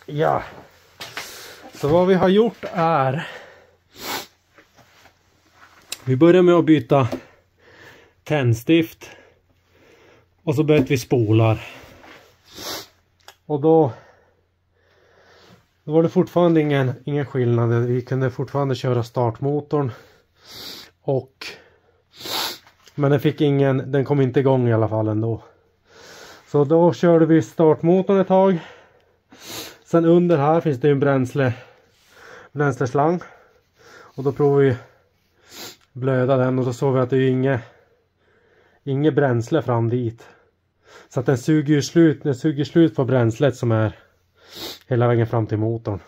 Ja. Så vad vi har gjort är... Vi börjar med att byta tändstift. Och så byter vi spolar. Och då var det fortfarande ingen skillnad. Vi kunde fortfarande köra startmotorn. Men den kom inte igång i alla fall ändå. Så då körde vi startmotorn ett tag. Sen under här finns det en bränsleslang. Och då provar vi blöda den och då såg vi att det är inget bränsle fram dit. Så att den suger slut på bränslet som är hela vägen fram till motorn.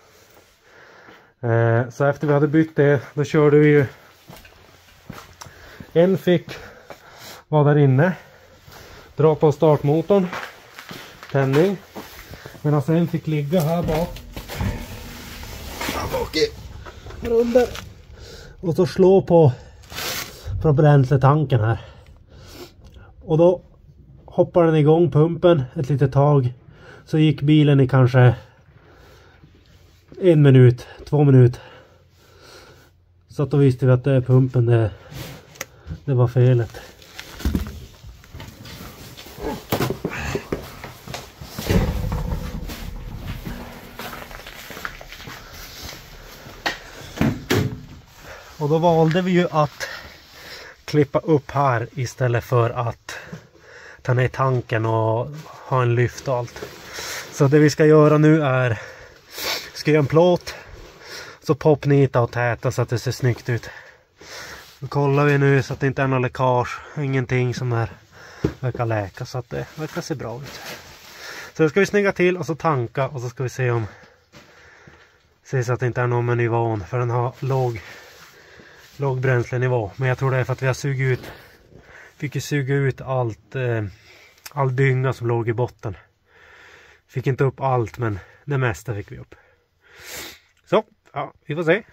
Så efter vi hade bytt det, då körde vi ju... En fick vara där inne, dra på startmotorn, tändning. Medan en fick ligga här bak. Här under. Och så slå på bränsletanken här. Och då hoppar den igång pumpen ett litet tag. Så gick bilen i kanske 1 minut, 2 minuter. Så att då visste vi att det är pumpen det var felet. Och då valde vi ju att klippa upp här istället för att ta ner tanken och ha en lyft och allt. Så det vi ska göra nu är ska göra en plåt, så popnita och täta så att det ser snyggt ut. Nu kollar vi nu så att det inte är någon läckage, ingenting som verkar läka, så att det verkar se bra ut. Så då ska vi snygga till och så tanka och så ska vi se så att det inte är någon med nivån, för den har låg bränslenivå. Men jag tror det är för att vi har fick suga ut all dynga som låg i botten. Fick inte upp allt, men det mesta fick vi upp. Så, ja, vi får se.